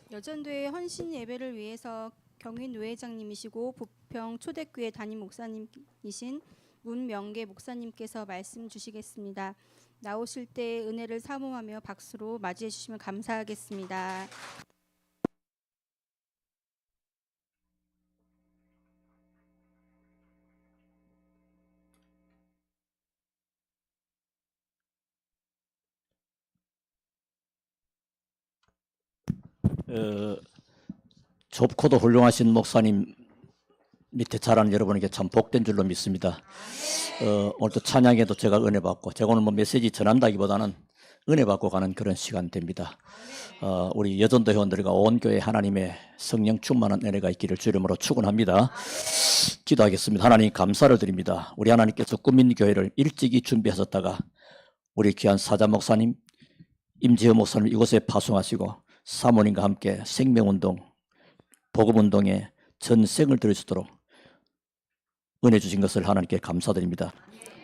여전도의 헌신 예배를 위해서 경위노회장님이시고 부평 초대교회 담임 목사님이신 문명계 목사님께서 말씀 주시겠습니다. 나오실 때 은혜를 사모하며 박수로 맞이해 주시면 감사하겠습니다. 좁고도 훌륭하신 목사님 밑에 자라는 여러분에게 참 복된 줄로 믿습니다. 오늘도 찬양에도 제가 은혜 받고, 제가 오늘 메시지 전한다기보다는 은혜 받고 가는 그런 시간 됩니다. 우리 여전도 회원들과 온 교회 하나님의 성령 충만한 은혜가 있기를 주 이름으로 축원합니다. 기도하겠습니다. 하나님 감사를 드립니다. 우리 하나님께서 꾸민 교회를 일찍이 준비하셨다가 우리 귀한 사자 목사님, 임지호 목사님 이곳에 파송하시고 사모님과 함께 생명운동, 복음운동에 전생을 들으시도록 은혜 주신 것을 하나님께 감사드립니다.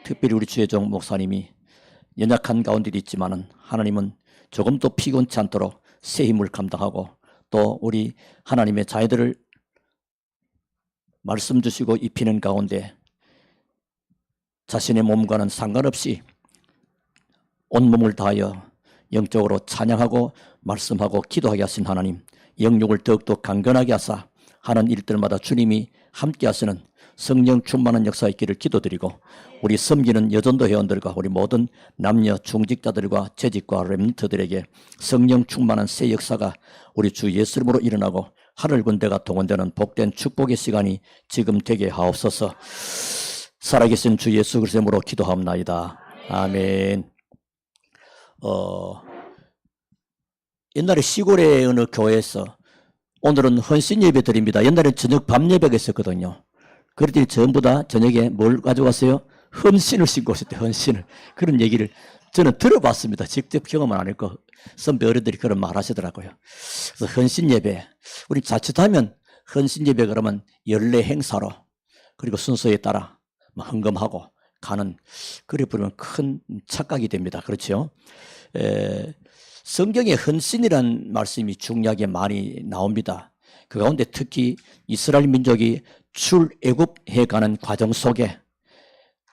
특별히 우리 주의 종 목사님이 연약한 가운데도 있지만은 하나님은 조금도 피곤치 않도록 새 힘을 감당하고 또 우리 하나님의 자녀들을 말씀 주시고 입히는 가운데 자신의 몸과는 상관없이 온몸을 다하여 영적으로 찬양하고 말씀하고 기도하게 하신 하나님, 영육을 더욱더 강건하게 하사 하는 일들마다 주님이 함께 하시는 성령 충만한 역사 있기를 기도드리고, 우리 섬기는 여전도 회원들과 우리 모든 남녀 중직자들과 재직과 렘넌트들에게 성령 충만한 새 역사가 우리 주 예수 이름으로 일어나고 하늘 군대가 동원되는 복된 축복의 시간이 지금 되게 하옵소서. 살아계신 주 예수 그리스도의 이름으로 기도하옵나이다. 아멘. 옛날에 시골의 어느 교회에서 오늘은 헌신 예배 드립니다. 옛날에 저녁 밤 예배가 있었거든요. 그랬더니 전부 다 저녁에 뭘 가져갔어요? 헌신을 신고 오셨대요. 헌신을. 그런 얘기를 저는 들어봤습니다. 직접 경험은 안 했고 선배 어른들이 그런 말 하시더라고요. 그래서 헌신 예배, 우리 자칫하면 헌신 예배 그러면 연례 행사로 그리고 순서에 따라 헌금하고 가는, 그래 보면 큰 착각이 됩니다. 그렇죠? 성경에 헌신이란 말씀이 중요하게 많이 나옵니다. 그 가운데 특히 이스라엘 민족이 출애굽해 가는 과정 속에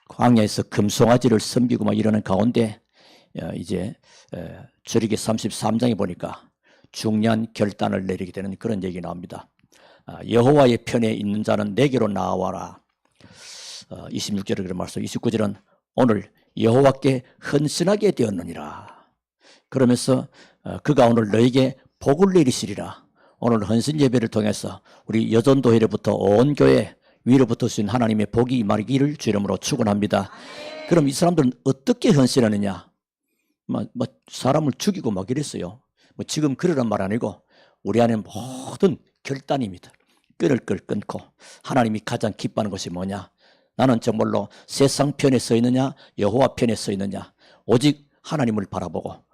광야에서 금송아지를 섬기고 막 이러는 가운데 이제 출애굽기 33장에 보니까 중요한 결단을 내리게 되는 그런 얘기 나옵니다. 여호와의 편에 있는 자는 내게로 나와라. 26절에 그런 말씀, 29절은 오늘 여호와께 헌신하게 되었느니라. 그러면서 그가 오늘 너에게 복을 내리시리라. 오늘 헌신 예배를 통해서 우리 여전도회로부터 온 교회 위로부터 주신 하나님의 복이 임하기를 주 이름으로 축원합니다. 그럼 이 사람들은 어떻게 헌신하느냐? 사람을 죽이고 막 이랬어요. 지금 그러란 말 아니고 우리 안에 모든 결단입니다. 끈을 끊고 하나님이 가장 기뻐하는 것이 뭐냐? 나는 정말로 세상 편에 서 있느냐 여호와 편에 서 있느냐? 오직 하나님을 바라보고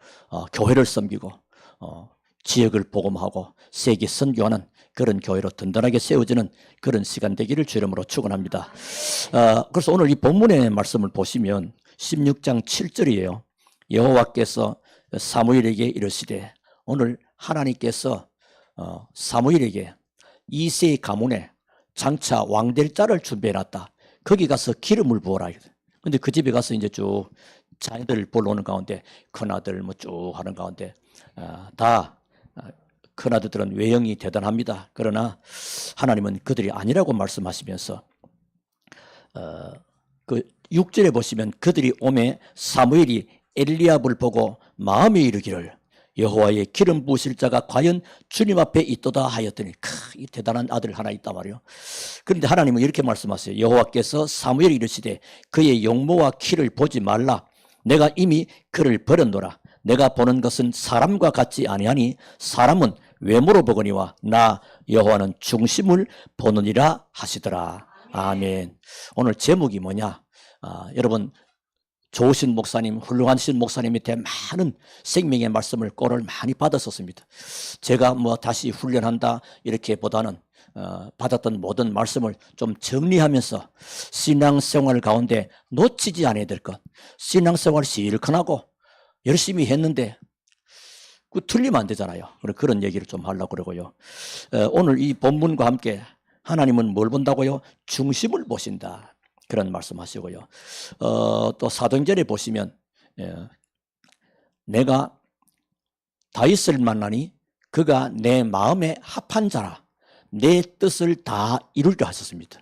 교회를 섬기고 지역을 복음하고 세계 선교하는 그런 교회로 든든하게 세워지는 그런 시간 되기를 주 이름으로 축원합니다. 그래서 오늘 이 본문의 말씀을 보시면 16장 7절이에요. 여호와께서 사무엘에게 이르시되, 오늘 하나님께서 사무엘에게 이새의 가문에 장차 왕될 자를 준비해놨다. 거기 가서 기름을 부어라. 근데 그 집에 가서 이제 쭉 자녀들을 보러 오는 가운데 큰아들 쭉 하는 가운데 다 큰아들들은 외형이 대단합니다. 그러나 하나님은 그들이 아니라고 말씀하시면서 그 6절에 보시면 그들이 오매 사무엘이 엘리압을 보고 마음에 이르기를 여호와의 기름 부으실 자가 과연 주님 앞에 있도다 하였더니 이 대단한 아들 하나 있단 말이에요. 그런데 하나님은 이렇게 말씀하세요. 여호와께서 사무엘이 이르시되 그의 용모와 키를 보지 말라. 내가 이미 그를 버렸노라. 내가 보는 것은 사람과 같지 아니하니 사람은 외모로 보거니와 나 여호와는 중심을 보느니라 하시더라. 아멘. 오늘 제목이 뭐냐? 여러분 좋으신 목사님, 훌륭하신 목사님 밑에 많은 생명의 말씀을 꼴을 많이 받았었습니다. 제가 다시 훈련한다 이렇게 보다는 받았던 모든 말씀을 좀 정리하면서 신앙생활 가운데 놓치지 않아야 될 것. 신앙생활 실컷하고 열심히 했는데 그 틀리면 안 되잖아요. 그런 얘기를 좀 하려고 그러고요. 오늘 이 본문과 함께 하나님은 뭘 본다고요? 중심을 보신다. 그런 말씀하시고요. 또 사도행전에 보시면 내가 다윗을 만나니 그가 내 마음에 합한 자라 내 뜻을 다 이루려 하셨습니다.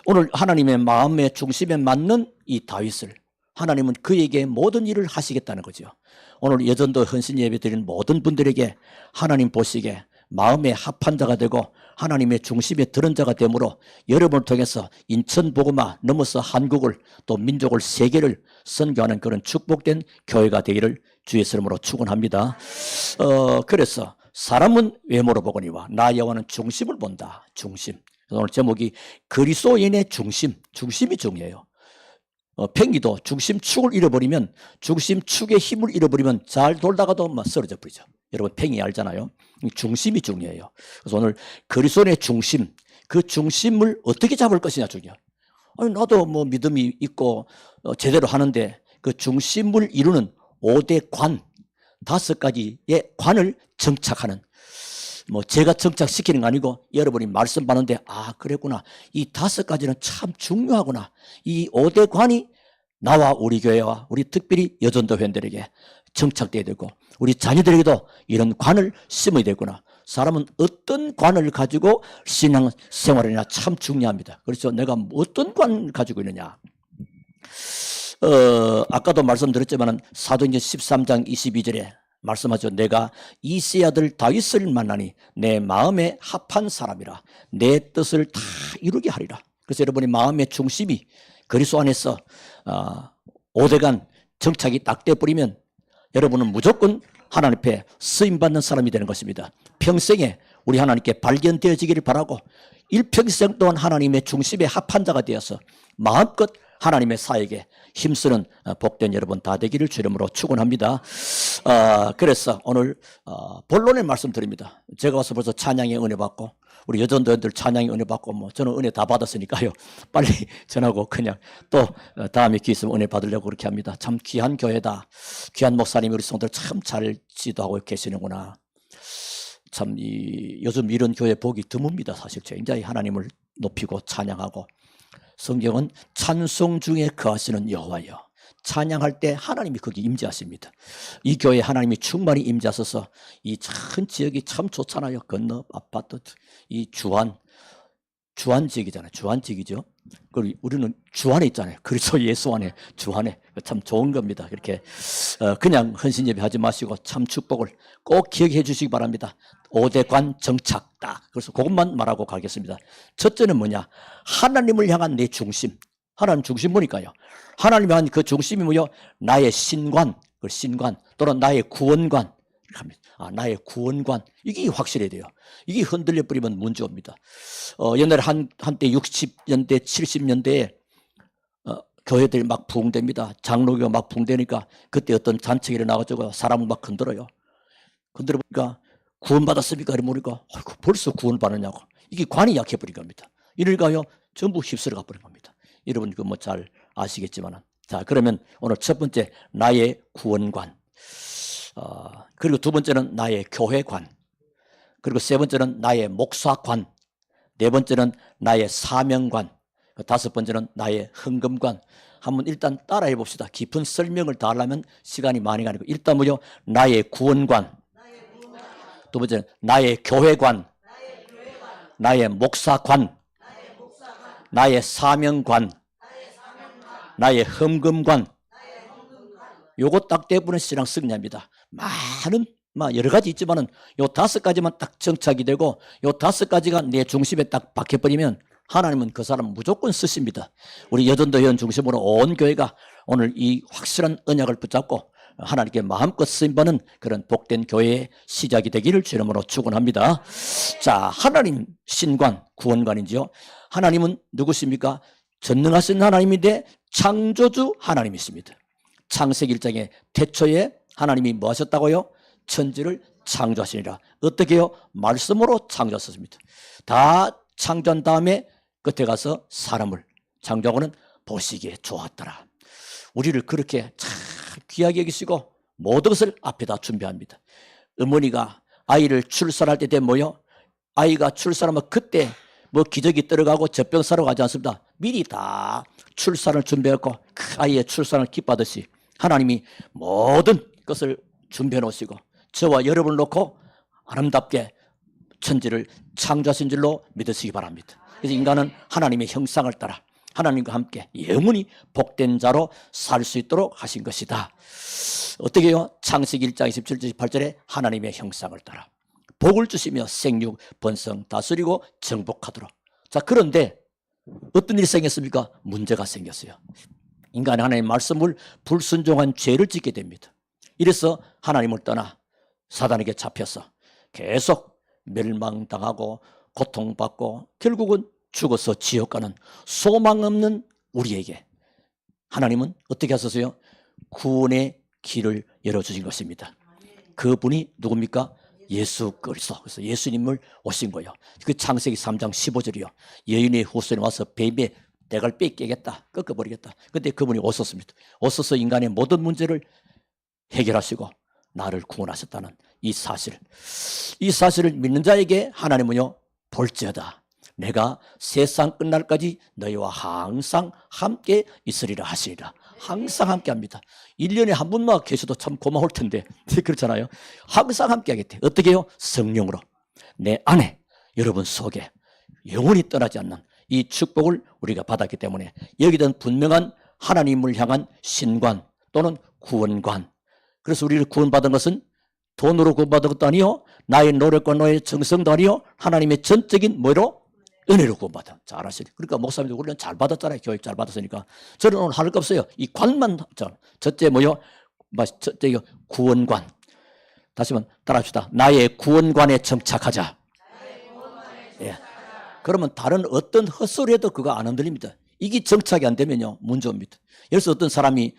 오늘 하나님의 마음의 중심에 맞는 이 다윗을 하나님은 그에게 모든 일을 하시겠다는 거죠. 오늘 예전도 헌신 예배 드리는 모든 분들에게 하나님 보시기에 마음에 합한 자가 되고 하나님의 중심에 드는 자가 되므로 여러분을 통해서 인천 복음화 넘어서 한국을 또 민족을 세계를 선교하는 그런 축복된 교회가 되기를 주의 이름으로 축원합니다. 그래서 사람은 외모로 보거니와 나 여호와는 중심을 본다. 중심. 오늘 제목이 그리스도인의 중심이 중요해요. 팽이도 중심축을 잃어버리면 중심축의 힘을 잃어버리면 잘 돌다가도 막 쓰러져 버리죠. 여러분 팽이 알잖아요. 중심이 중요해요. 그래서 오늘 그리스도의 중심, 그 중심을 어떻게 잡을 것이냐 중요해요. 아니, 나도 뭐 믿음이 있고 제대로 하는데 그 중심을 이루는 5대 관, 5가지의 관을 정착하는, 뭐 제가 정착시키는 거 아니고 여러분이 말씀 받는데 아 그랬구나, 이 5가지는 참 중요하구나, 이 5대 관이 나와 우리 교회와 우리 특별히 여전도 회원들에게 정착되어야 되고 우리 자녀들에게도 이런 관을 심어야 되구나. 사람은 어떤 관을 가지고 신앙생활을 하냐 참 중요합니다. 그렇죠. 내가 어떤 관을 가지고 있느냐. 아까도 말씀드렸지만 사도행전 13장 22절에 말씀하죠. 내가 이새의 아들 다윗을 만나니 내 마음에 합한 사람이라 내 뜻을 다 이루게 하리라. 그래서 여러분이 마음의 중심이 그리스도 안에서 5대간 정착이 딱 돼버리면 여러분은 무조건 하나님 앞에 쓰임받는 사람이 되는 것입니다. 평생에 우리 하나님께 발견되어지기를 바라고 일평생 동안 하나님의 중심에 합한 자가 되어서 마음껏 하나님의 사역에 힘쓰는 복된 여러분 다 되기를 주 이름으로 축원합니다. 그래서 오늘 본론의 말씀드립니다. 제가 와서 벌써 찬양의 은혜 받고 우리 여전도원들 찬양의 은혜 받고 뭐 저는 은혜 다 받았으니까요. 빨리 전하고 그냥 또 다음에 기회 있으면 은혜 받으려고 그렇게 합니다. 참 귀한 교회다. 귀한 목사님이 우리 성도들 참 잘 지도하고 계시는구나. 참 요즘 이런 교회 보기 드뭅니다. 사실 굉장히 하나님을 높이고 찬양하고 성경은 찬송 중에 거하시는 여호와여, 찬양할 때 하나님이 거기 임재하십니다. 이 교회에 하나님이 충만히 임재하셔서 이 큰 지역이 참 좋잖아요. 건너 아파트, 이 주안 지역이잖아요. 주안 지역이죠. 그리고 우리는 주 안에 있잖아요. 그리스도 예수 안에, 주 안에. 참 좋은 겁니다. 이렇게 그냥 헌신 예배 하지 마시고 참 축복을 꼭 기억해 주시기 바랍니다. 5대 관 정착 딱. 그래서 그것만 말하고 가겠습니다. 첫째는 뭐냐? 하나님을 향한 내 중심. 하나님 중심 보니까요. 하나님을 향한 그 중심이 뭐요? 나의 신관, 그 신관 또는 나의 구원관. 나의 구원관. 이게 확실해야 돼요. 이게 흔들려 버리면 문제 옵니다. 옛날에 한때 60년대, 70년대에 교회들이 막 부흥됩니다. 장로교가 막 부흥되니까 그때 어떤 잔치가 일어나가지고 사람을 막 흔들어요. 흔들어 보니까 구원받았습니까? 이러니까 벌써 구원받느냐고. 이게 관이 약해버린 겁니다. 이럴까요? 전부 휩쓸어 가버린 겁니다. 여러분 그 뭐 잘 아시겠지만. 자, 그러면 오늘 첫 번째 나의 구원관. 그리고 두 번째는 나의 교회관. 그리고 세 번째는 나의 목사관. 네 번째는 나의 사명관. 다섯 번째는 나의 헌금관. 한번 일단 따라해 봅시다. 깊은 설명을 다 하려면 시간이 많이 가니까 일단 뭐죠? 나의 구원관. 두 번째는 나의 교회관. 나의 목사관. 나의 사명관. 나의 헌금관. 요거 딱 대부분 신앙 승리합니다. 많은 여러 가지 있지만은 요 5가지만 딱 정착이 되고 요 5가지가 내 중심에 딱 박혀버리면 하나님은 그 사람 무조건 쓰십니다. 우리 여전도 회원 중심으로 온 교회가 오늘 이 확실한 언약을 붙잡고 하나님께 마음껏 쓰임받는 그런 복된 교회의 시작이 되기를 주 이름으로 축원합니다. 자, 하나님 신관, 구원관이지요. 하나님은 누구십니까? 전능하신 하나님인데 창조주 하나님이십니다. 창세기 1장에 태초에 하나님이 뭐 하셨다고요? 천지를 창조하시니라. 어떻게 해요? 말씀으로 창조하셨습니다. 다 창조한 다음에 끝에 가서 사람을 창조하고는 보시기에 좋았더라. 우리를 그렇게 참 귀하게 여기시고 모든 것을 앞에다 준비합니다. 어머니가 아이를 출산할 때 되면 뭐요? 아이가 출산하면 그때 뭐 기저귀 들어가고 젖병 사러 가지 않습니다. 미리 다 출산을 준비했고 그 아이의 출산을 기뻐하듯이 하나님이 모든 것을 준비해 놓으시고 저와 여러분을 놓고 아름답게 천지를 창조하신 줄로 믿으시기 바랍니다. 그래서 인간은 하나님의 형상을 따라 하나님과 함께 영원히 복된 자로 살 수 있도록 하신 것이다. 어떻게 해요? 창세기 1장 27절 28절에 하나님의 형상을 따라 복을 주시며 생육 번성 다스리고 정복하도록. 자, 그런데 어떤 일이 생겼습니까? 문제가 생겼어요. 인간이 하나님의 말씀을 불순종한 죄를 짓게 됩니다. 이래서 하나님을 떠나 사단에게 잡혀서 계속 멸망당하고 고통받고 결국은 죽어서 지옥 가는 소망 없는 우리에게 하나님은 어떻게 하셨어요? 구원의 길을 열어주신 것입니다. 그분이 누굽니까? 예수 그리스도. 그래서 예수님을 오신 거예요. 그 창세기 3장 15절이요. 여인의 후손이 와서 뱀의 대갈뼈 깨겠다, 꺾어버리겠다. 그런데 그분이 오셨습니다. 오셔서 인간의 모든 문제를 해결하시고 나를 구원하셨다는 이 사실. 이 사실을 믿는 자에게 하나님은요, 볼지어다 내가 세상 끝날까지 너희와 항상 함께 있으리라 하시리라. 항상 함께 합니다. 1년에 한 번만 계셔도 참 고마울 텐데 그렇잖아요. 항상 함께 하겠대. 어떻게 해요? 성령으로 내 안에 여러분 속에 영원히 떠나지 않는 이 축복을 우리가 받았기 때문에 여기든 분명한 하나님을 향한 신관 또는 구원관. 그래서 우리를 구원받은 것은 돈으로 구원받은 것도 아니요, 나의 노력과 나의 정성도 아니요, 하나님의 전적인 뭐로? 은혜로 구원받아. 잘 아시죠? 그러니까 목사님들 우리는 잘 받았잖아요. 교육 잘 받았으니까. 저는 오늘 할 거 없어요. 이 관만, 첫째 뭐요? 첫째 구원관. 다시 한번 따라합시다. 나의 구원관에 정착하자. 예. 그러면 다른 어떤 헛소리에도 그거 안 흔들립니다. 이게 정착이 안 되면요, 문제 옵니다. 그래서 어떤 사람이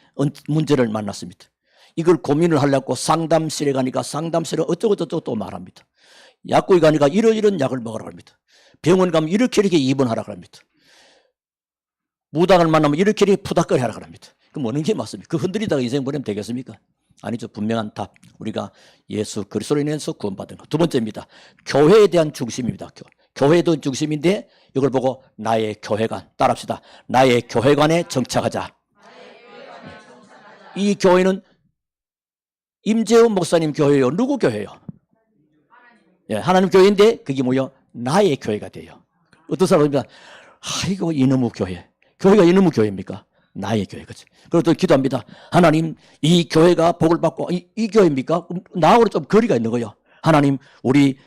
문제를 만났습니다. 이걸 고민을 하려고 상담실에 가니까 상담실에 어쩌고저쩌고 또 말합니다. 약국에 가니까 이런 약을 먹으라고 합니다. 병원 가면 이렇게 입원하라고 합니다. 무당을 만나면 이렇게 푸닥거리 하라고 합니다. 그럼 어느 게 맞습니까? 그 흔들리다가 인생 보내면 되겠습니까? 아니죠. 분명한 답. 우리가 예수 그리스도로 인해서 구원받은 것. 두 번째입니다. 교회에 대한 중심입니다. 교회에 대한 중심인데 이걸 보고 나의 교회관. 따라합시다. 나의 교회관에 정착하자. 이 교회는 임재훈 목사님 교회예요. 누구 교회예요? 예, 하나님 교회인데 그게 뭐예요? 나의 교회가 돼요. 어떤 사람입니다. 아이고 이놈의 교회. 교회가 이놈의 교회입니까? 나의 교회. 그렇지. 그리고 또 기도합니다. 하나님 이 교회가 복을 받고 이 교회입니까? 나하고는 좀 거리가 있는 거예요. 하나님 우리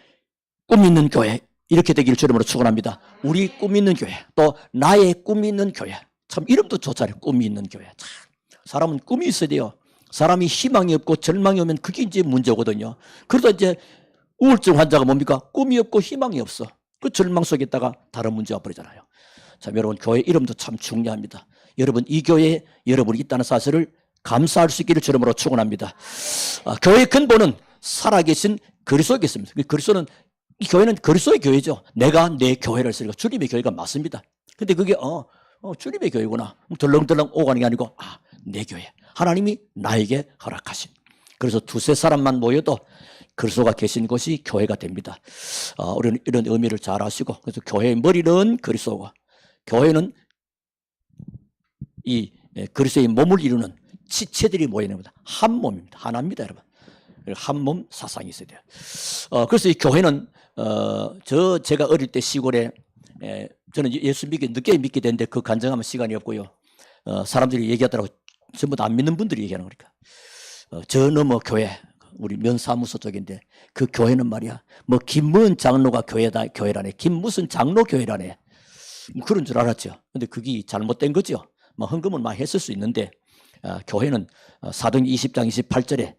꿈 있는 교회 이렇게 되기를 주름으로 축원합니다. 우리 꿈 있는 교회 또 나의 꿈 있는 교회. 참 이름도 좋잖아요. 꿈이 있는 교회. 참 사람은 꿈이 있어야 돼요. 사람이 희망이 없고 절망이 오면 그게 이제 문제거든요. 그러다 이제 우울증 환자가 뭡니까? 꿈이 없고 희망이 없어. 그 절망 속에 있다가 다른 문제가 버리잖아요. 자, 여러분 교회 이름도 참 중요합니다. 여러분 이 교회에 여러분이 있다는 사실을 감사할 수 있기를 주름으로 축원합니다. 교회의 근본은 살아계신 그리스도에 있습니다. 그리스도는 이 교회는 그리스도의 교회죠. 내가 내 교회를 쓰니까 주님의 교회가 맞습니다. 근데 그게 주님의 교회구나. 덜렁덜렁 오가는 게 아니고 내 교회. 하나님이 나에게 허락하신. 그래서 두세 사람만 모여도 그리스도가 계신 곳이 교회가 됩니다. 우리는 이런 의미를 잘 아시고 그래서 교회의 머리는 그리스도고 교회는 이 그리스도의 몸을 이루는 지체들이 모이는 겁니다. 한 몸입니다. 하나입니다, 여러분. 한 몸 사상이 있어야 돼요. 그래서 이 교회는 제가 어릴 때 시골에 저는 예수 늦게 믿게 됐는데 그 간증하면 시간이 없고요. 사람들이 얘기하더라고요. 전부 다 안 믿는 분들이 얘기하는 거니까. 저 너머 교회, 우리 면사무소 쪽인데 그 교회는 말이야. 뭐 김문 장로가 교회라네. 김 무슨 장로 교회라네. 뭐 그런 줄 알았죠. 근데 그게 잘못된 거죠. 뭐 헌금은 많이 했을 수 있는데 교회는 사도행전 20장 28절에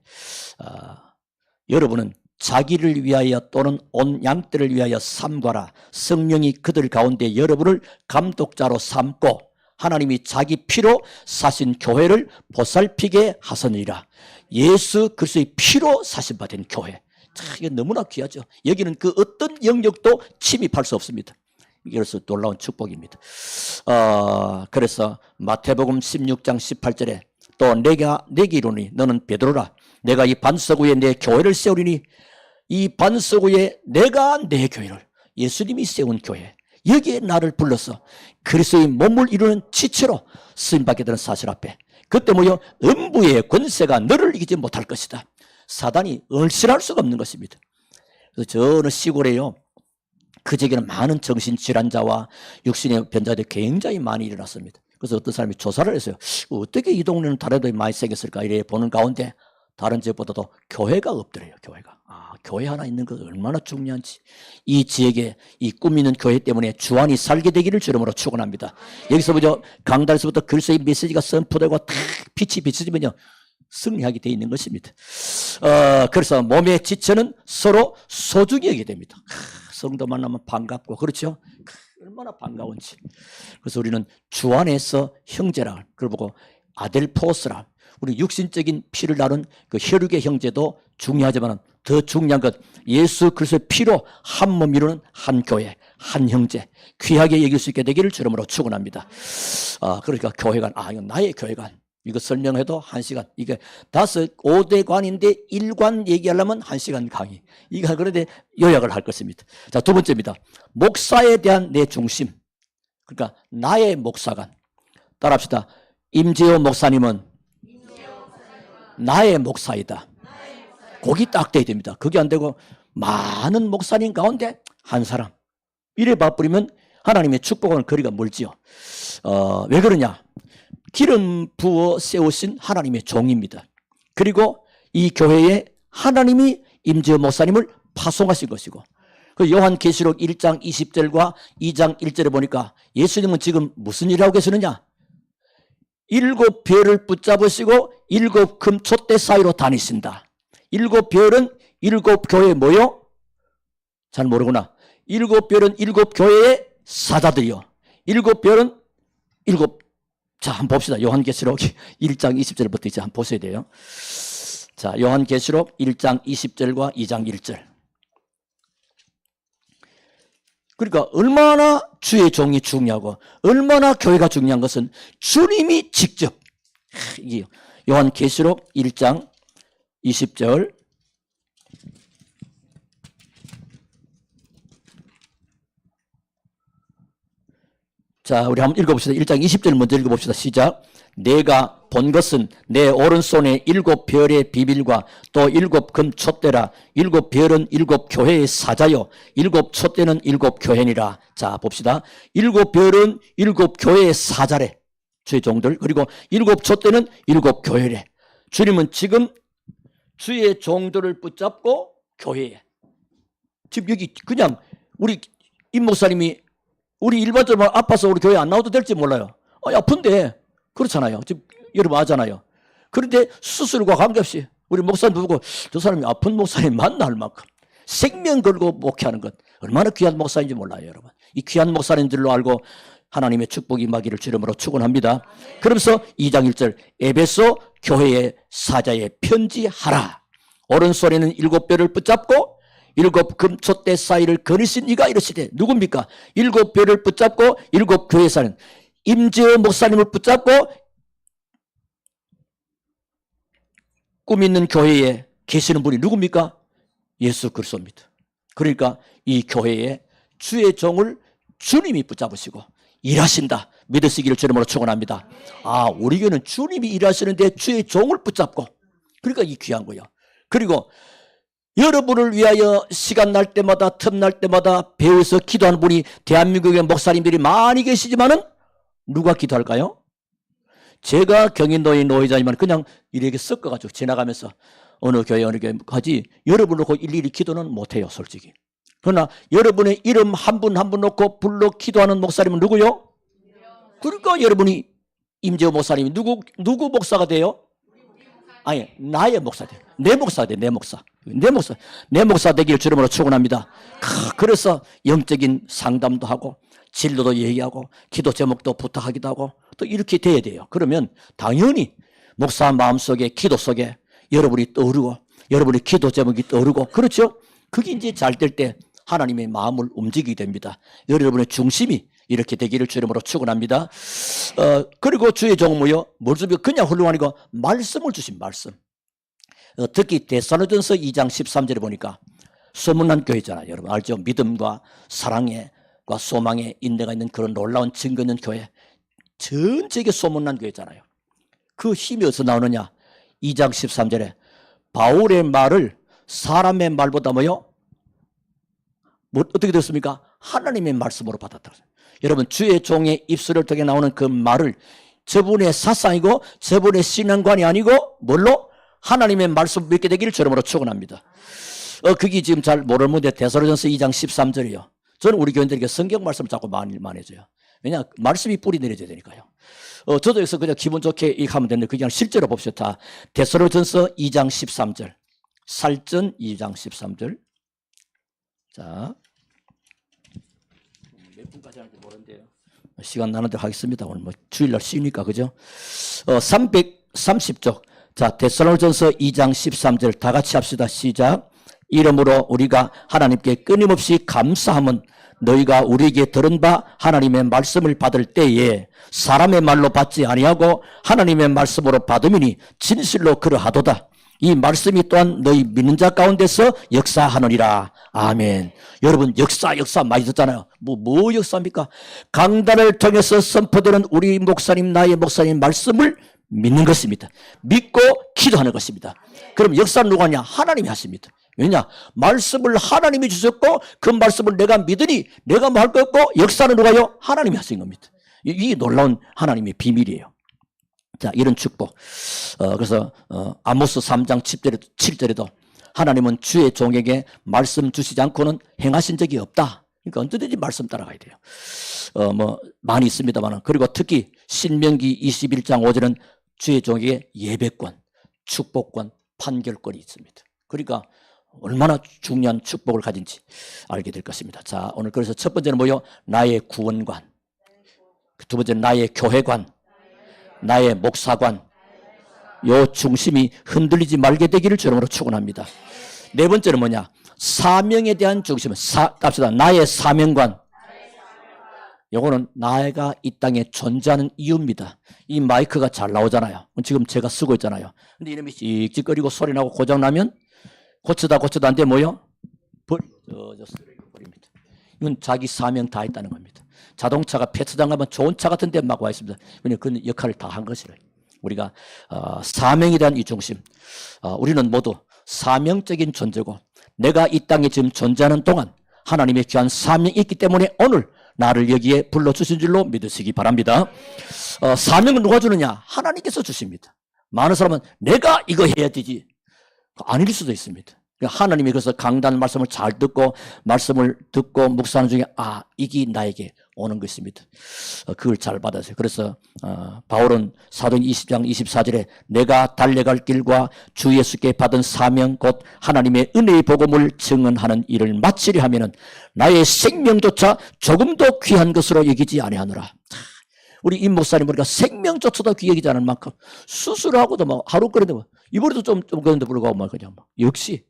여러분은 자기를 위하여 또는 온 양떼를 위하여 삼가라. 성령이 그들 가운데 여러분을 감독자로 삼고 하나님이 자기 피로 사신 교회를 보살피게 하시니라. 예수 그리스도의 피로 사신 바 된 교회. 참 이게 너무나 귀하죠. 여기는 그 어떤 영역도 침입할 수 없습니다. 이래서 놀라운 축복입니다. 그래서 마태복음 16장 18절에 또 내게 이르노니 너는 베드로라. 내가 이 반석 위에 내 교회를 세우리니 이 반석 위에 내가 내 교회를, 예수님이 세운 교회, 여기에 나를 불러서 그리스도의 몸을 이루는 지체로 쓰임받게 되는 사실 앞에 그때 뭐요? 음부의 권세가 너를 이기지 못할 것이다. 사단이 얼씬할 수가 없는 것입니다. 그래서 저 어느 시골에요, 그 지역에는 많은 정신질환자와 육신의 변자들이 굉장히 많이 일어났습니다. 그래서 어떤 사람이 조사를 했어요. 어떻게 이 동네는 다른 애들이 많이 생겼을까? 이래 보는 가운데 다른 지역보다도 교회가 없더래요. 교회가. 교회 하나 있는 것 얼마나 중요한지. 이 지역에 이 꿈 있는 교회 때문에 주안이 살게 되기를 주름으로 축원합니다. 여기서 보죠. 강단에서부터 그리스도의 메시지가 선포되고 탁 빛이 비춰지면요, 승리하게 되어 있는 것입니다. 그래서 몸의 지체는 서로 소중히 여기게 됩니다. 성도 만나면 반갑고, 그렇죠? 얼마나 반가운지. 그래서 우리는 주 안에서 형제라, 그걸 보고 아델포스라, 우리 육신적인 피를 나눈 그 혈육의 형제도 중요하지만 더 중요한 것, 예수 그리스도의 피로 한 몸 이루는 한 교회, 한 형제, 귀하게 여길 수 있게 되기를 주름으로 축원합니다. 그러니까 교회관, 이건 나의 교회관. 이거 설명해도 1시간. 이게 5대관인데 1관 얘기하려면 1시간 강의. 이거 그런데 요약을 할 것입니다. 자, 두 번째입니다. 목사에 대한 내 중심. 그러니까 나의 목사관. 따라합시다. 임재호 목사님은 나의 목사이다. 거기 딱 돼야 됩니다. 그게 안 되고 많은 목사님 가운데 한 사람. 이래 봐버리면 하나님의 축복과는 거리가 멀지요. 왜 그러냐? 기름 부어 세우신 하나님의 종입니다. 그리고 이 교회에 하나님이 임재호 목사님을 파송하신 것이고, 그 요한계시록 1장 20절과 2장 1절에 보니까 예수님은 지금 무슨 일을 하고 계시느냐? 7별을 붙잡으시고 7금 촛대 사이로 다니신다. 7별은 7교회에 뭐요? 잘 모르구나. 7별은 7교회의 사자들이요. 7별은 7. 자, 한번 봅시다. 요한계시록 1장 20절부터 이제 한번 보셔야 돼요. 자, 요한계시록 1장 20절과 2장 1절. 그러니까 얼마나 주의 종이 중요하고 얼마나 교회가 중요한 것은 주님이 직접, 이게 요한계시록 1장 20절. 자, 우리 한번 읽어봅시다. 1장 20절 먼저 읽어봅시다. 시작. 내가 본 것은 내 오른손에 7별의 비밀과 또 7금 촛대라. 7별은 7교회의 사자요 7촛대는 7교회니라. 자, 봅시다. 7별은 7교회의 사자래, 주의 종들. 그리고 7촛대는 7교회래. 주님은 지금 주의 종들을 붙잡고 교회에, 지금 여기 그냥 우리 임 목사님이 우리 일반적으로 아파서 우리 교회 안 나와도 될지 몰라요. 아픈데 그렇잖아요. 지금 여러분 아잖아요. 그런데 수술과 관계없이 우리 목사님 보고 저 사람이 아픈 목사님 맞나 할 만큼 생명 걸고 목회하는 것 얼마나 귀한 목사인지 몰라요, 여러분. 이 귀한 목사님들로 알고 하나님의 축복이 임하기를 주름으로 축원합니다. 그러면서 2장 1절 에베소 교회의 사자에 편지하라. 오른손에는 7별을 붙잡고 7금 촛대 사이를 거니신 이가 이르시되, 누굽니까? 7별을 붙잡고 7교회 사는 임재호 목사님을 붙잡고 꿈 있는 교회에 계시는 분이 누굽니까? 예수 그리스도입니다. 그러니까 이 교회에 주의 종을 주님이 붙잡으시고 일하신다. 믿으시기를 주님으로 축원합니다. 우리 교회는 주님이 일하시는데 주의 종을 붙잡고, 그러니까 이 귀한 거예요. 그리고 여러분을 위하여 시간 날 때마다 틈날 때마다 배워서 기도하는 분이 대한민국의 목사님들이 많이 계시지만은 누가 기도할까요? 제가 경인노예 노회자지만 그냥 이렇게 섞어가지고 지나가면서 어느 교회 가지 여러분 놓고 일일이 기도는 못해요, 솔직히. 그러나 여러분의 이름 한 분 한 분 놓고 불러 기도하는 목사님은 누구요? 그러니까 여러분이 임재호 목사님이 누구 목사가 돼요? 아니, 나의 목사 돼요. 내 목사가 돼요. 내 목사 되기를 주름으로 축원합니다. 그래서 영적인 상담도 하고 진로도 얘기하고 기도 제목도 부탁하기도 하고 또 이렇게 돼야 돼요. 그러면 당연히 목사 마음속에 기도 속에 여러분이 떠오르고 여러분의 기도 제목이 떠오르고, 그렇죠? 그게 이제 잘 될 때 하나님의 마음을 움직이게 됩니다. 여러분의 중심이 이렇게 되기를 주 이름으로 축원합니다. 그리고 주의 종무요 뭘 주며 그냥 훌륭하니까 말씀을 주신 말씀. 특히 데살로니가전서 2장 13절에 보니까 소문난 교회잖아요. 여러분 알죠? 믿음과 사랑과 소망의 인내가 있는 그런 놀라운 증거 있는 교회. 전 세계 소문난 교회잖아요. 그 힘이 어디서 나오느냐? 2장 13절에 바울의 말을 사람의 말보다 뭐요? 어떻게 됐습니까? 하나님의 말씀으로 받았다. 여러분 주의 종의 입술을 통해 나오는 그 말을 저분의 사상이고 저분의 신앙관이 아니고 뭘로? 하나님의 말씀 믿게 되기를 주름으로 축원합니다. 그게 지금 잘 모르는데 데살로니가전서 2장 13절이요. 저는 우리 교인들에게 성경 말씀을 자꾸 많이 해줘요. 왜냐 말씀이 뿌리 내려져야 되니까요. 저도 여기서 그냥 기분 좋게 이렇게 하면 되는데 그냥 실제로 봅시다. 데살로니가전서 2장 13절 살전 2장 13절. 자, 몇 분까지 하는지 모르는데요. 시간 나는 대로 하겠습니다. 오늘 뭐 주일날 쉬니까 그죠? 330쪽. 자, 데살로니가전서 2장 13절 다 같이 합시다. 시작. 이러므로 우리가 하나님께 끊임없이 감사함은 너희가 우리에게 들은 바 하나님의 말씀을 받을 때에 사람의 말로 받지 아니하고 하나님의 말씀으로 받음이니 진실로 그러하도다. 이 말씀이 또한 너희 믿는 자 가운데서 역사하느니라. 아멘. 여러분 역사 많이 듣잖아요. 뭐 역사입니까? 강단을 통해서 선포되는 우리 목사님 나의 목사님 말씀을 믿는 것입니다. 믿고 기도하는 것입니다. 그럼 역사는 누가 하냐? 하나님이 하십니다. 왜냐? 말씀을 하나님이 주셨고 그 말씀을 내가 믿으니 내가 뭐 할 거 없고 역사는 누가요? 하나님이 하신 겁니다. 이 놀라운 하나님의 비밀이에요. 자, 이런 축복. 그래서 아모스 3장 7절에도 하나님은 주의 종에게 말씀 주시지 않고는 행하신 적이 없다. 그러니까 언제든지 말씀 따라가야 돼요. 뭐 많이 있습니다만 그리고 특히 신명기 21장 5절은 주의 종에게 예배권, 축복권, 판결권이 있습니다. 그러니까 얼마나 중요한 축복을 가진지 알게 될 것입니다. 자, 오늘 그래서 첫 번째는 뭐요? 나의 구원관. 두 번째는 나의 교회관. 나의 목사관. 요 중심이 흔들리지 말게 되기를 주님으로 축원합니다. 네 번째는 뭐냐? 사명에 대한 중심은 갑시다. 나의 사명관. 요거는 나가 이 땅에 존재하는 이유입니다. 이 마이크가 잘 나오잖아요. 지금 제가 쓰고 있잖아요. 근데 이름이 찍찍거리고 소리 나고 고장나면 고쳐다 안 돼 뭐요? 버립니다. 이건 자기 사명 다 했다는 겁니다. 자동차가 폐차장 가면 좋은 차 같은 데 막 와 있습니다. 왜냐하면 그 역할을 다 한 것이래. 우리가 사명에 대한 이 중심. 우리는 모두 사명적인 존재고 내가 이 땅에 지금 존재하는 동안 하나님의 귀한 사명이 있기 때문에 오늘 나를 여기에 불러주신 줄로 믿으시기 바랍니다. 사명은 누가 주느냐? 하나님께서 주십니다. 많은 사람은 내가 이거 해야 되지. 아닐 수도 있습니다. 하나님이 그래서 강단 말씀을 잘 듣고 말씀을 듣고 묵상하는 중에 이게 나에게 오는 것입니다. 그걸 잘 받아서요. 그래서 바울은 사도행 20장 24절에 내가 달려갈 길과 주 예수께 받은 사명 곧 하나님의 은혜의 복음을 증언하는 일을 마치려 하면은 나의 생명조차 조금도 귀한 것으로 여기지 아니하노라. 우리 임 목사님 보니까 생명조차도 귀 여기지 않을 만큼 수술하고도 막 하루 끓는데 뭐 이번에도 좀 그런데 불구하고 막 그냥 막 역시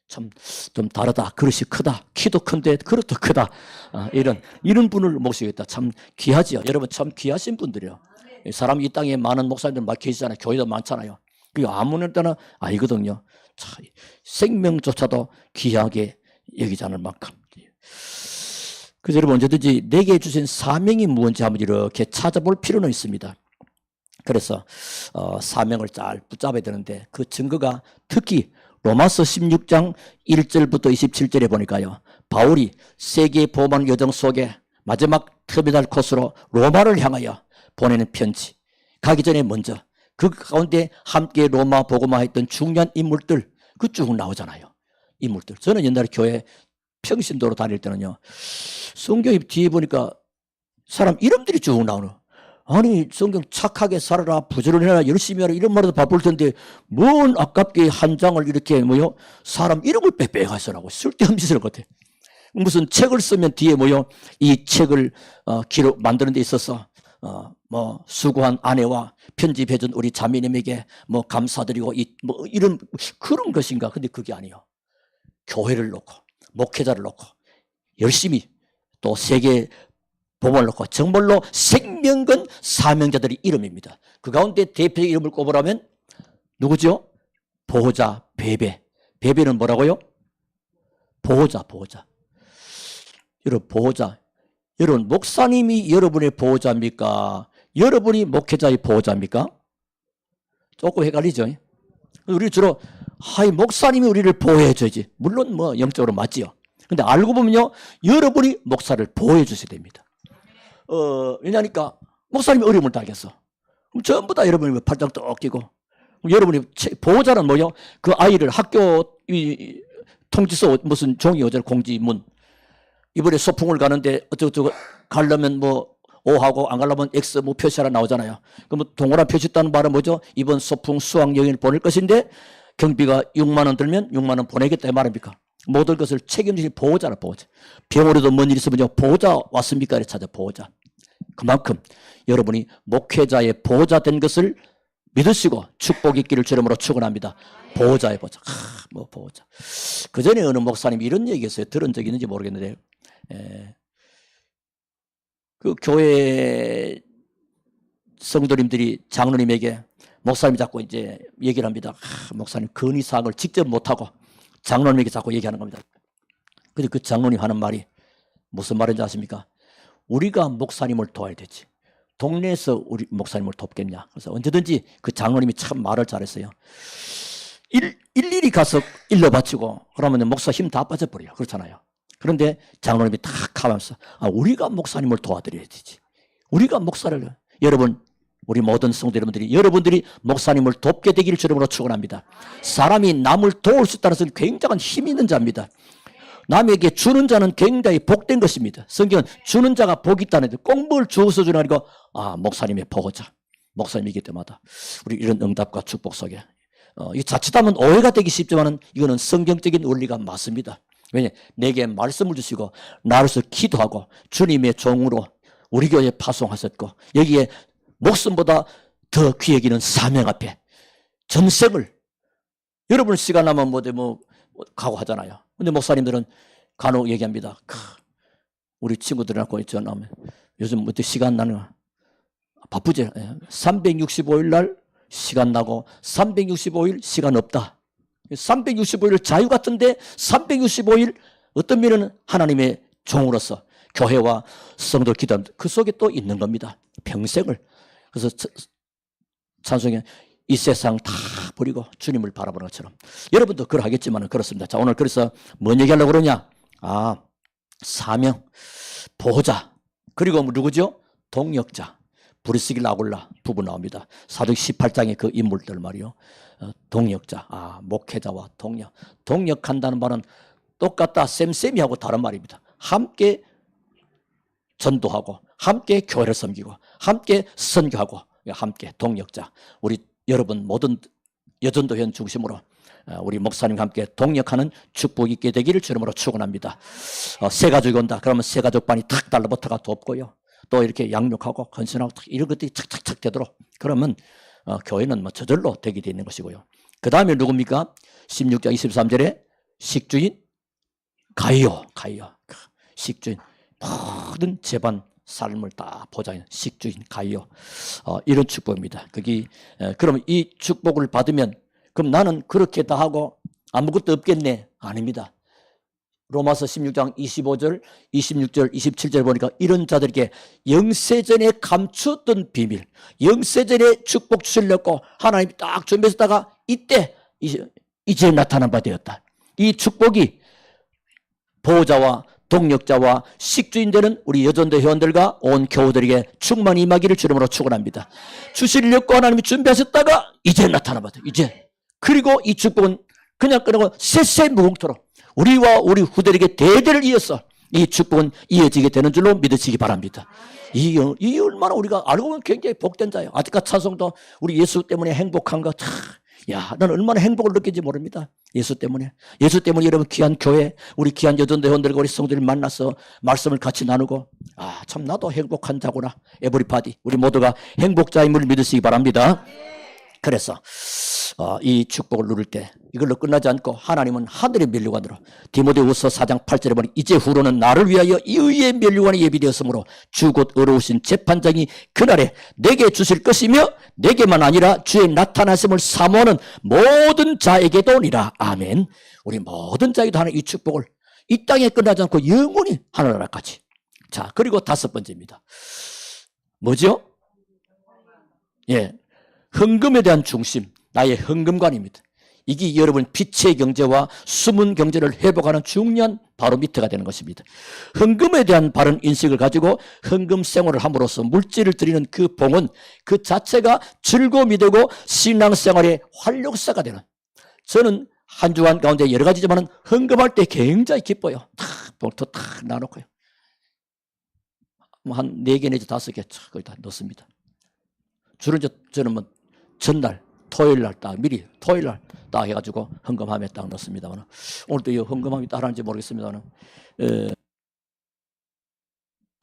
좀 다르다. 그릇이 크다. 키도 큰데 그릇도 크다. 이런 분을 모시겠다. 참 귀하지요. 여러분 참 귀하신 분들이요. 사람 이 땅에 많은 목사님들 막 계시잖아요. 교회도 많잖아요. 그 아무나 때나 아니거든요. 참 생명조차도 귀하게 여기지 않을 만큼. 그래서 여러분 언제든지 내게 주신 사명이 무엇인지 한번 이렇게 찾아볼 필요는 있습니다. 그래서 사명을 잘 붙잡아야 되는데 그 증거가 특히 로마서 16장 1절부터 27절에 보니까요. 바울이 세계 보만 여정 속에 마지막 터미널 코스로 로마를 향하여 보내는 편지. 가기 전에 먼저 그 가운데 함께 로마 복음화했던 중요한 인물들 그 쭉 나오잖아요. 인물들. 저는 옛날에 교회 평신도로 다닐 때는요. 성경이 뒤에 보니까 사람 이름들이 쭉 나오는. 아니 성경 착하게 살아라 부지런해라 열심히 하라 이런 말도 바쁠 텐데 뭔 아깝게 한 장을 이렇게 사람 이름을 빽빽하게 써라고 쓸데없는 짓을 같아. 무슨 책을 쓰면 뒤에 이 책을 기록 만드는 데 있어서 수고한 아내와 편집해준 우리 자매님에게 감사드리고 이런 그런 것인가. 근데 그게 아니에요. 교회를 놓고 목회자를 놓고 열심히 또 세계 복음을 놓고 정말로 생명건 사명자들의 이름입니다. 그 가운데 대표적 이름을 꼽으라면 누구죠? 보호자 베베. 베베는 뭐라고요? 보호자. 여러분 보호자. 여러분 목사님이 여러분의 보호자입니까? 여러분이 목회자의 보호자입니까? 조금 헷갈리죠? 우리 주로 목사님이 우리를 보호해 줘야지. 물론 뭐 영적으로 맞지요. 근데 알고 보면요, 여러분이 목사를 보호해 주셔야 됩니다. 왜냐니까 목사님이 어려움을 당했어. 그럼 전부 다 여러분이 팔짱 떡 끼고, 여러분이 보호자는 뭐요? 그 아이를 학교 통지서 무슨 종이 어제 공지문, 이번에 소풍을 가는데 어쩌고 가려면 뭐 O하고 안 가려면 X 뭐 표시하라 나오잖아요. 그럼 동그란 표시 있다는 말은 뭐죠? 이번 소풍 수학 여행을 보낼 것인데 경비가 6만 원 들면 6만 원 보내겠다 이 말입니까? 모든 것을 책임지는 보호자라, 보호자. 병원에도 뭔 일 있으면요, 보호자 왔습니까? 이렇게 찾아, 보호자. 그만큼 여러분이 목회자의 보호자 된 것을 믿으시고 축복 있기를 주름으로 축원합니다. 보호자의 보호자. 뭐 보호자. 그 전에 어느 목사님이 이런 얘기했어요. 들은 적이 있는지 모르겠는데, 그 교회 성도님들이 장로님에게 목사님이 자꾸 이제 얘기를 합니다. 목사님 건의사항을 직접 못하고 장로님에게 자꾸 얘기하는 겁니다. 근데 그 장로님 하는 말이 무슨 말인지 아십니까? 우리가 목사님을 도와야 되지. 동네에서 우리 목사님을 돕겠냐. 그래서 언제든지 그 장로님이 참 말을 잘했어요. 일일이 가서 일러 바치고 그러면 목사 힘 다 빠져버려요. 그렇잖아요. 그런데 장로님이 탁 하면서 우리가 목사님을 도와드려야 되지. 우리가 목사를, 여러분, 우리 모든 성도 여러분들이 여러분들이 목사님을 돕게 되기를 주름으로 축원합니다. 사람이 남을 도울 수 있다는 것은 굉장한 힘이 있는 자입니다. 남에게 주는 자는 굉장히 복된 것입니다. 성경은 주는 자가 복이 있다는데 꼭 뭘 주어서 주는 아니고 목사님의 보호자, 목사님이기 때마다 우리 이런 응답과 축복 속에 이 자칫하면 오해가 되기 쉽지만은 이거는 성경적인 원리가 맞습니다. 왜냐, 내게 말씀을 주시고 나로서 기도하고 주님의 종으로 우리 교회에 파송하셨고 여기에 목숨보다 더 귀 여기는 사명 앞에 전생을, 여러분 시간 나면 뭐 각오하잖아요. 근데 목사님들은 간혹 얘기합니다. 우리 친구들하고 전화하면 요즘 어떻게 시간 나는 바쁘지? 365일 날 시간 나고 365일 시간 없다. 365일 자유 같은데 365일 어떤 면은 하나님의 종으로서 교회와 성도 기도하는 그 속에 또 있는 겁니다. 평생을. 그래서 찬송에 이 세상 다 버리고 주님을 바라보는 것처럼 여러분도 그러하겠지만 그렇습니다. 자, 오늘 그래서 뭔 얘기하려고 그러냐? 사명, 보호자, 그리고 누구죠? 동역자. 브리스길라 아굴라 부부 나옵니다. 사도행 18장의 그 인물들 말이요. 동역자, 목회자와 동역한다는 말은 똑같다, 쌤쌤이하고 다른 말입니다. 함께 전도하고 함께 교회를 섬기고 함께 선교하고 함께 동역자. 우리 여러분 모든 여전도회원 중심으로 우리 목사님과 함께 동역하는 축복이 있게 되기를 주님으로 축원합니다. 새 가족이 온다 그러면 새 가족반이 탁 달라붙어가 돕고요. 또 이렇게 양육하고 헌신하고 이런 것들이 착착착 되도록, 그러면 교회는 뭐 저절로 되게 되어 있는 것이고요. 그 다음에 누굽니까? 16장 23절에 식주인 가이오. 식주인, 모든 재반 삶을 다 보장하는 식주인 가이오. 이런 축복입니다. 그러면 이 축복을 받으면 그럼 나는 그렇게 다 하고 아무것도 없겠네? 아닙니다. 로마서 16장 25절, 26절, 27절 보니까 이런 자들에게 영세전에 감추었던 비밀, 영세전에 축복 주시려고 하나님이 딱 준비했다가 이때 이제 나타난 바 되었다. 이 축복이 보호자와 동역자와 식주인 되는 우리 여전도 회원들과 온 교우들에게 충만히 임하기를 주름으로 축원합니다. 주시려고 하나님이 준비하셨다가 이제 나타난 바 되었다. 이제. 그리고 이 축복은 그냥 끊고 세세무궁토록 우리와 우리 후대에게 대대를 이어서 이 축복은 이어지게 되는 줄로 믿으시기 바랍니다. 이 얼마나 우리가 알고 보면 굉장히 복된 자예요. 아직까지 찬송도 우리 예수 때문에 행복한 것. 나는 얼마나 행복을 느끼는지 모릅니다. 예수 때문에 여러분 귀한 교회, 우리 귀한 여전도회원들과 우리 성도들 만나서 말씀을 같이 나누고 참 나도 행복한 자구나. 에브리바디 우리 모두가 행복자임을 믿으시기 바랍니다. 그래서 이 축복을 누릴 때 이걸로 끝나지 않고 하나님은 하늘의 면류관으로 디모데후서 4장 8절에 보니 이제 후로는 나를 위하여 이 의의 면류관이 예비되었으므로 주 곧 의로우신 재판장이 그날에 내게 주실 것이며 내게만 아니라 주의 나타나심을 사모하는 모든 자에게도니라. 아멘. 우리 모든 자에게도 하는 이 축복을 이 땅에 끝나지 않고 영원히 하늘나라까지. 자, 그리고 다섯 번째입니다. 뭐죠? 예, 헌금에 대한 중심, 나의 헌금관입니다. 이게 여러분 빛의 경제와 숨은 경제를 회복하는 중요한 바로미터가 되는 것입니다. 헌금에 대한 바른 인식을 가지고 헌금 생활을 함으로써 물질을 드리는 그 봉은 그 자체가 즐거움이 되고 신앙생활의 활력소가 되는, 저는 한 주간 가운데 여러 가지지만 헌금할 때 굉장히 기뻐요. 봉투 탁 나놓고요. 한 4개 내지 5개 거기다 넣습니다. 주로 저는 뭐 전날 토요일 날 딱 미리 토요일 날 딱 해가지고 헌금함에 딱 넣습니다만, 오늘도 이 헌금함이 따라하는지 모르겠습니다만,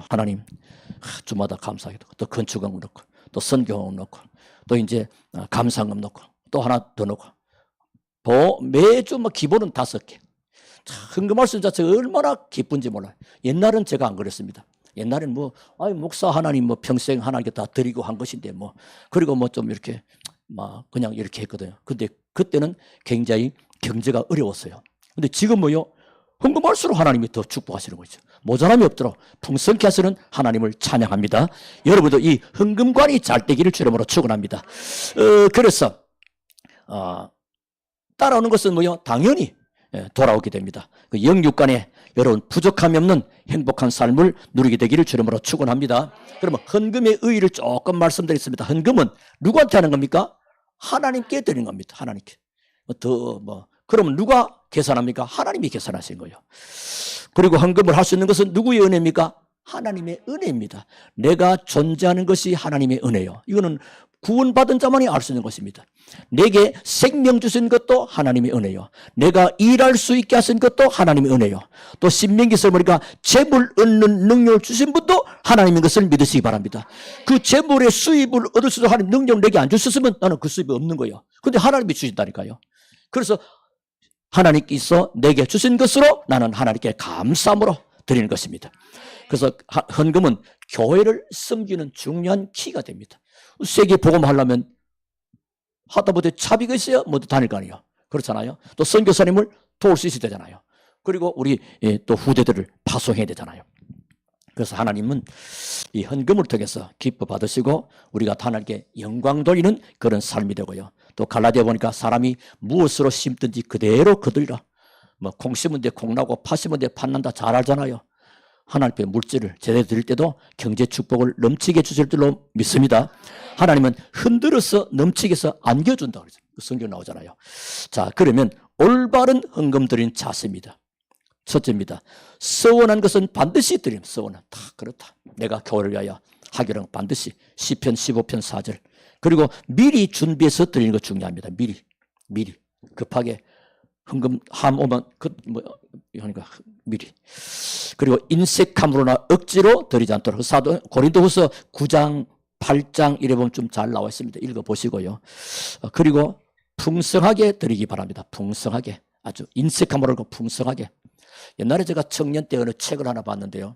하나님 주마다 감사하게도 또 건축원금 넣고 또 선교원금 넣고 또 이제 감상금 넣고 또 하나 더 넣고 매주 뭐 기본은 5개. 헌금할 수 있는 자체가 얼마나 기쁜지 몰라요. 옛날은 제가 안 그랬습니다. 옛날엔 목사 하나님 평생 하나님께 다 드리고 한 것인데 그리고 좀 이렇게 그냥 이렇게 했거든요. 근데 그때는 굉장히 경제가 어려웠어요. 근데 지금 헌금할수록 하나님이 더 축복하시는 거죠. 모자람이 없도록 풍성케 하시는 하나님을 찬양합니다. 여러분도 이 헌금관이 잘 되기를 주님으로 축원합니다. 그래서 따라오는 것은 당연히 돌아오게 됩니다. 그 영육간에 여러분 부족함이 없는 행복한 삶을 누리게 되기를 주님으로 축원합니다. 그러면 헌금의 의의를 조금 말씀드리겠습니다. 헌금은 누구한테 하는 겁니까? 하나님께 드리는 겁니다. 하나님께. 그러면 누가 계산합니까? 하나님이 계산하신 거예요. 그리고 헌금을 할 수 있는 것은 누구의 은혜입니까? 하나님의 은혜입니다. 내가 존재하는 것이 하나님의 은혜예요. 이거는 구원받은 자만이 알 수 있는 것입니다. 내게 생명 주신 것도 하나님의 은혜요. 내가 일할 수 있게 하신 것도 하나님의 은혜요. 또 신명기서 보니까 재물 얻는 능력을 주신 분도 하나님인 것을 믿으시기 바랍니다. 그 재물의 수입을 얻을 수 있는 능력을 내게 안 주셨으면 나는 그 수입이 없는 거예요. 근데 하나님이 주신다니까요. 그래서 하나님께서 내게 주신 것으로 나는 하나님께 감사함으로 드리는 것입니다. 그래서 헌금은 교회를 섬기는 중요한 키가 됩니다. 세계 복음하려면 하다못해 차비가 있어야 다닐 거 아니에요. 그렇잖아요. 또 선교사님을 도울 수 있어야 되잖아요. 그리고 우리 또 후대들을 파송해야 되잖아요. 그래서 하나님은 이 헌금을 통해서 기뻐 받으시고 우리가 하나님께 영광 돌리는 그런 삶이 되고요. 또 갈라디아 보니까 사람이 무엇으로 심든지 그대로 거두리라. 콩 심은 데 콩 나고 파 심은 데 팥 난다 잘 알잖아요. 하나님께 물질을 제대로 드릴 때도 경제 축복을 넘치게 주실 줄로 믿습니다. 하나님은 흔들어서 넘치게 해서 안겨준다고 그러죠. 성경 나오잖아요. 자, 그러면 올바른 헌금 드리는 자세입니다. 첫째입니다. 서원한 것은 반드시 드림. 서원은 다 그렇다. 내가 교회를 위하여 하기로 반드시 시편 15편 4절. 그리고 미리 준비해서 드리는 것 중요합니다. 미리 급하게 헌금 함 오면 하니까 미리. 그리고 인색함으로나 억지로 드리지 않도록. 사도 고린도후서 9장 8장 이래 보면 좀 잘 나와 있습니다. 읽어보시고요. 그리고 풍성하게 드리기 바랍니다. 풍성하게. 아주 인색함으로 풍성하게. 옛날에 제가 청년 때 어느 책을 하나 봤는데요.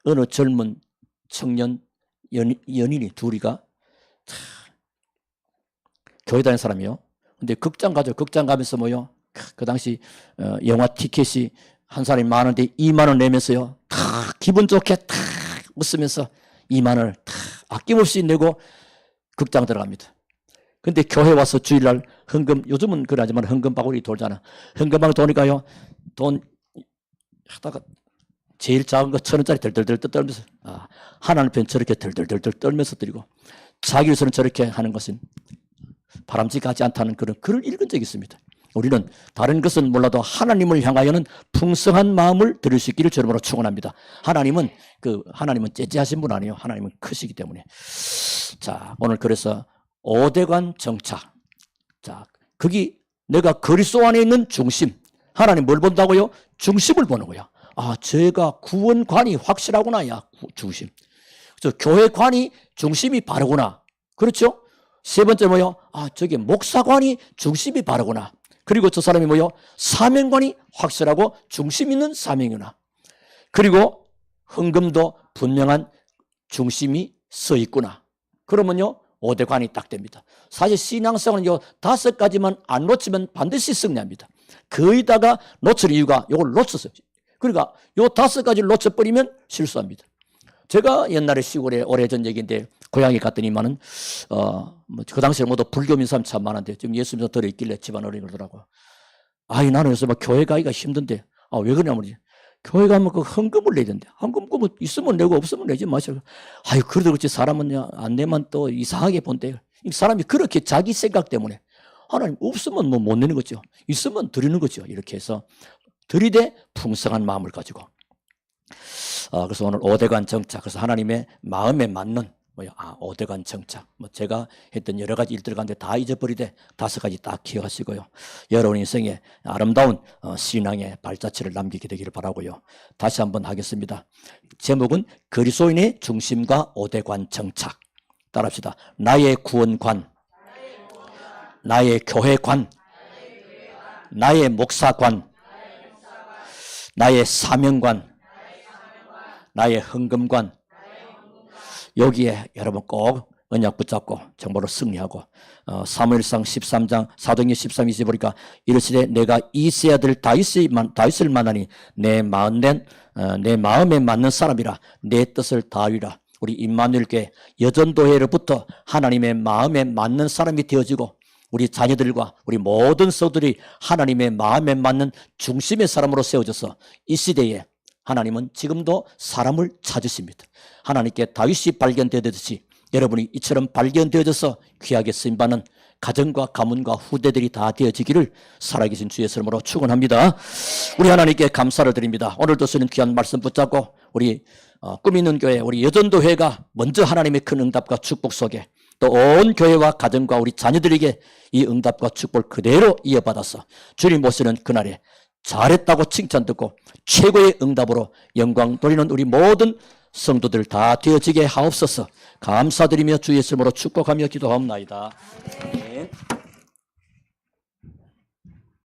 어느 젊은 청년 연인이 둘이가 교회 다니는 사람이요. 근데 극장 가죠. 극장 가면서 그 당시 영화 티켓이 한 사람이 많은데 2만 원 내면서요. 다 기분 좋게 다 웃으면서 2만 원을 다 아낌없이 내고 극장 들어갑니다. 근데 교회 와서 주일날 헌금, 요즘은 그러지만 헌금 바구니 돌잖아. 헌금 바구니 도니까요. 돈 하다가 제일 작은 거 1,000원짜리 덜덜덜 떨면서 하나님 편 저렇게 덜덜덜 떨면서 드리고 자기 위해서는 저렇게 하는 것은 바람직하지 않다는 그런 글을 읽은 적이 있습니다. 우리는 다른 것은 몰라도 하나님을 향하여는 풍성한 마음을 드릴 수 있기를 주님으로 축원합니다. 하나님은 째째하신 분 아니에요. 하나님은 크시기 때문에. 자, 오늘 그래서 5대관 정착. 자, 거기 내가 그리스도 안에 있는 중심. 하나님 뭘 본다고요? 중심을 보는 거야. 제가 구원관이 확실하구나. 중심. 그래서 교회관이 중심이 바르구나. 그렇죠? 세 번째 뭐요? 저게 목사관이 중심이 바르구나. 그리고 저 사람이 뭐요? 사명관이 확실하고 중심 있는 사명이구나. 그리고 헌금도 분명한 중심이 서 있구나. 그러면요, 5대관이 딱 됩니다. 사실 신앙생활은 요 5가지만 안 놓치면 반드시 승리합니다. 거의다가 놓칠 이유가 요걸 놓쳤어요. 그러니까 요 5가지를 놓쳐버리면 실수합니다. 제가 옛날에 시골에 오래전 얘기인데 고향에 갔더니만은 그 당시에 모두 불교민 사람 참 많은데 지금 예수 믿어 들어있길래 집안 어른이 그러더라고요. 나는 요새 막 교회 가기가 힘든데 왜 그러냐면 교회 가면 그 헌금을 내야 된대. 헌금 뭐 있으면 내고 없으면 내지 마시고. 그래도 그렇지 사람은 안 내면 또 이상하게 본대요. 사람이 그렇게 자기 생각 때문에 하나님 없으면 뭐 못 내는 거죠. 있으면 드리는 거죠. 이렇게 해서 들이대 풍성한 마음을 가지고. 그래서 오늘 5대관 정착. 그래서 하나님의 마음에 맞는 5대관 정착. 제가 했던 여러 가지 일들 가운데 다 잊어버리되 5가지 딱 기억하시고요. 여러분 인생에 아름다운 신앙의 발자취를 남기게 되기를 바라고요. 다시 한번 하겠습니다. 제목은 그리스도인의 중심과 5대관 정착. 따라합시다. 나의 구원관, 나의 교회관, 나의 목사관, 나의 사명관, 나의 헌금관. 여기에 여러분 꼭 언약 붙잡고 정말로 승리하고 사무엘상 13장 사도행전 13장 보니까 이르시되 내가 이세 아들 다윗을 만나니 내 마음에 맞는 사람이라 내 뜻을 다하리라. 우리 임마누엘 교회 여전도회로부터 하나님의 마음에 맞는 사람이 되어지고 우리 자녀들과 우리 모든 성도들이 하나님의 마음에 맞는 중심의 사람으로 세워져서 이 시대에 하나님은 지금도 사람을 찾으십니다. 하나님께 다윗이 발견되듯이 여러분이 이처럼 발견되어져서 귀하게 쓰임받는 가정과 가문과 후대들이 다 되어지기를 살아계신 주의 이름으로 축원합니다. 우리 하나님께 감사를 드립니다. 오늘도 쓰는 귀한 말씀 붙잡고 우리 꿈 있는 교회 우리 여전도회가 먼저 하나님의 큰 응답과 축복 속에 또 온 교회와 가정과 우리 자녀들에게 이 응답과 축복을 그대로 이어받아서 주님 모시는 그날에 잘했다고 칭찬 듣고 최고의 응답으로 영광 돌리는 우리 모든 성도들 다 되어지게 하옵소서. 감사드리며 주의 이름으로 축복하며 기도하옵나이다. 아멘.